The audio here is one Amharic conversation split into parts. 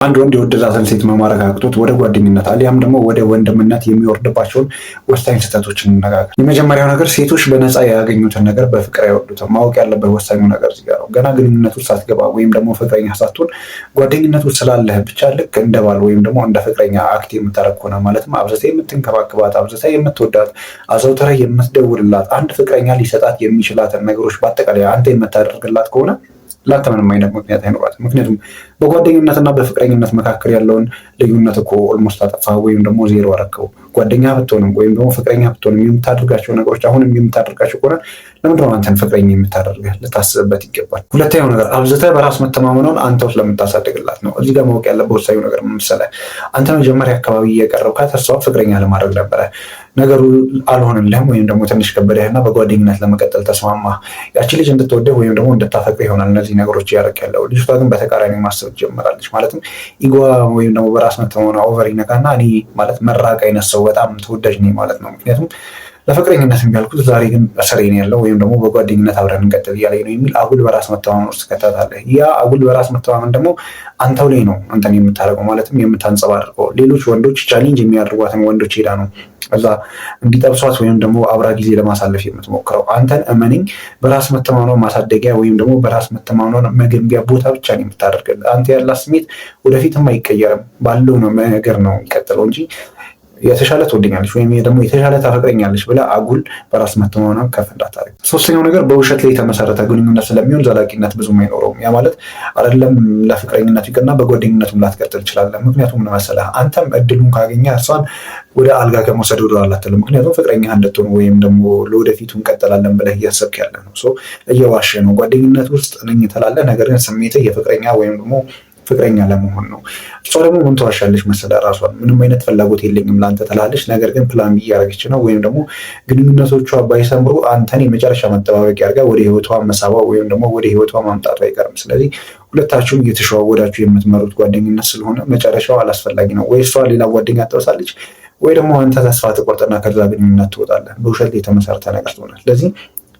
አንድ ወንድ የወደዳትን ሴት መማረክ አቅቶት ወደ ጓደኝነት አሊያም ደግሞ ወደ ወንድምነት የሚወርድባቸውን ወሳኝ ስህተቶችን እንነጋገር። የመጀመሪያው ነገር ሴቶች በነፃ ያገኙትን ነገር በፍቅር አይወዱትም። ማወቅ ያለበት ወሳኙ ነገር እዚህ ጋር ነው። ገና ግንኙነት ውስጥ ሳትገባ ወይም ደግሞ ፍቅረኛ ሳትሆን ጓደኝነት ውስጥ ስላለህ ብቻ ልክ እንደ ባል ወይም ደግሞ እንደ ፍቅረኛ አክት የምታደርግ ከሆነ ማለትም አብዝተህ የምትንከባከባት፣ አብዝተህ የምትወዳት፣ አዘውትረህ የምትደውልላት፣ አንድ ፍቅረኛ ሊሰጣት የሚችላትን ነገሮች በአጠቃላይ አንተ የምታደርግላት ከሆነ ላንተ ምንም አይነት ምክንያት አይኖራትም። ምክንያቱም በጓደኝነትና በፍቅረኝነት መካከል ያለውን ልዩነት እኮ ኦልሞስት አጠፋ ወይም ደግሞ ዜሮ አረከው። ጓደኛ ብትሆንም ወይም ደግሞ ፍቅረኛ ብትሆንም የምታደርጋቸው ነገሮች አሁንም የምታደርጋቸው ከሆነ ለምንድን ነው አንተን ፍቅረኛ የምታደርግህ? ልታስብበት ይገባል። ሁለተኛው ነገር አብዝተህ በራስ መተማመኗን አንተ ውስጥ ለምታሳድግላት ነው። እዚህ ጋር ማወቅ ያለበት ወሳኙ ነገር ምን መሰለህ? አንተ መጀመሪያ አካባቢ እየቀረብካት እሷ ፍቅረኛ ለማድረግ ነበረ። ነገሩ አልሆንልህም ወይም ደግሞ ትንሽ ከበደህና በጓደኝነት ለመቀጠል ተስማማ። ያቺ ልጅ እንድትወደህ ወይም ደግሞ እንድታፈቅር ይሆናል እነዚህ ነገሮች እያደረክ ያለው። ልጅቷ ግን በተቃራኒ ማሰብ ጀምራለች። ማለትም ኢጎዋ ወይም ደግሞ በራስ መተማመኗ ኦቨር ይነካና እኔ ማለት መራቅ አይነት ሰው በጣም ተወዳጅ ነኝ ማለት ነው። ምክንያቱም ለፍቅረኝነት የሚያልኩት ዛሬ ግን በስሬን ያለው ወይም ደግሞ በጓደኝነት አብረን እንቀጥል እያለኝ ነው የሚል አጉል በራስ መተማመን ውስጥ ከታታለህ። ያ አጉል በራስ መተማመን ደግሞ አንተው ላይ ነው አንተን የምታደርገው ማለትም የምታንጸባርቀው። ሌሎች ወንዶች ቻሌንጅ የሚያደርጓትን ወንዶች ሄዳ ነው እዛ እንዲጠብሷት ወይም ደግሞ አብራ ጊዜ ለማሳለፍ የምትሞክረው። አንተን እመነኝ በራስ መተማመኗን ማሳደጊያ ወይም ደግሞ በራስ መተማመኗን መገንቢያ ቦታ ብቻ ነው የምታደርግልህ። አንተ ያላት ስሜት ወደፊትም አይቀየርም፣ ባለው ነው ነገር ነው የሚቀጥለው እንጂ የተሻለ ትወደኛለች ወይም ደግሞ የተሻለ ታፈቅረኛለች ብለህ አጉል በራስ መተማመኗን ከፍ እንዳታደርግ። ሶስተኛው ነገር በውሸት ላይ የተመሰረተ ግንኙነት ስለሚሆን ዘላቂነት ብዙም አይኖረውም። ያ ማለት አይደለም ለፍቅረኝነቱ ይቅርና በጓደኝነቱም ላትቀጥል ትችላለህ። ምክንያቱም ምን መሰለህ? አንተም እድሉን ካገኘ እርሷን ወደ አልጋ ከመውሰድ ወደ ኋላ አትልም። ምክንያቱም ፍቅረኛ እንድትሆን ወይም ደግሞ ለወደፊቱ እንቀጥላለን ብለህ እያሰብክ ያለ ነው። እየዋሸ ነው። ጓደኝነት ውስጥ ነኝ ትላለህ፣ ነገር ግን ስሜትህ የፍቅረኛ ወይም ደግሞ ፍቅረኛ ለመሆን ነው። እሷ ደግሞ ምን ትዋሻለች መሰለህ? ራሷን ምንም አይነት ፍላጎት የለኝም ለአንተ ትላለች። ነገር ግን ፕላን ቢ እያደረገች ነው። ወይም ደግሞ ግንኙነቶቿ ባይሰምሩ አንተን የመጨረሻ መጠባበቂያ አድርጋ ወደ ህይወቷ መሳቧ ወይም ደግሞ ወደ ህይወቷ ማምጣቱ አይቀርም። ስለዚህ ሁለታችሁም እየተሸዋወዳችሁ የምትመሩት ጓደኝነት ስለሆነ መጨረሻው አላስፈላጊ ነው። ወይ እሷ ሌላ ጓደኛ ትወሳለች ወይ ደግሞ አንተ ተስፋ ትቆርጥና ከዛ ግንኙነት ትወጣለህ። በውሸት የተመሰረተ ነገር ትሆናል። ስለዚህ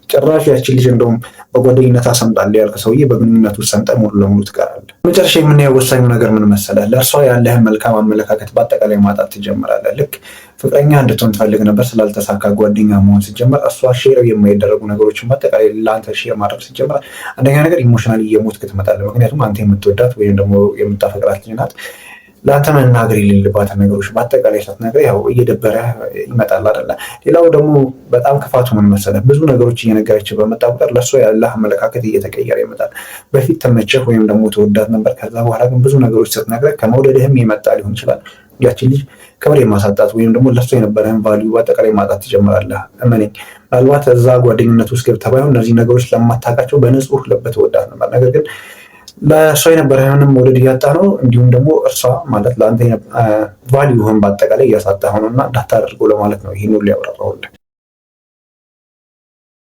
ጭራሽ ያችን ልጅ እንደውም በጓደኝነት አሰምጣለሁ ያልክ ሰውዬ በግንኙነት ውስጥ ሰምጠህ ሙሉ ለሙሉ ትቀራለህ። መጨረሻ የምናየው ወሳኙ ነገር ምን መሰለህ? ለእርሷ ያለህን መልካም አመለካከት በአጠቃላይ ማጣት ትጀምራለህ። ልክ ፍቅረኛ እንድትሆን ትፈልግ ነበር፣ ስላልተሳካ ጓደኛ መሆን ሲጀመር እሷ ሼር የማይደረጉ ነገሮችን በአጠቃላይ ለአንተ ሼር ማድረግ ሲጀምር አንደኛ ነገር ኢሞሽናሊ እየሞትክ ትመጣለህ። ምክንያቱም አንተ የምትወዳት ወይም ደግሞ የምታፈቅራት ልጅ ናት። ለአንተ መናገር የሌለባትን ነገሮች በአጠቃላይ ሳትነግረህ ያው እየደበረ ይመጣል አይደለ? ሌላው ደግሞ በጣም ክፋቱ ምን መሰለህ? ብዙ ነገሮች እየነገረችህ በመጣ ቁጥር ለእሷ ያለህ አመለካከት እየተቀየረ ይመጣል። በፊት ተመቸህ ወይም ደግሞ ተወዳት ነበር። ከዛ በኋላ ግን ብዙ ነገሮች ስትነግረህ ከመውደድህም የመጣ ሊሆን ይችላል ያችን ልጅ ክብር የማሳጣት ወይም ደግሞ ለእሷ የነበረህን ቫልዩ በአጠቃላይ ማጣት ትጀምራለህ። እመነኝ፣ ምናልባት እዛ ጓደኝነት ውስጥ ገብተህ ባይሆን እነዚህ ነገሮች ለማታውቃቸው በንጹህ ልብ ተወዳት ነበር። ነገር ግን ለእሷ የነበረህንም መውደድ እያጣ ነው። እንዲሁም ደግሞ እርሷ ማለት ለአንተ ቫልዩህን በአጠቃላይ እያሳጣ ሆነና እንዳታደርገው ለማለት ነው ይህን ሁሉ ያብራራሁልህ።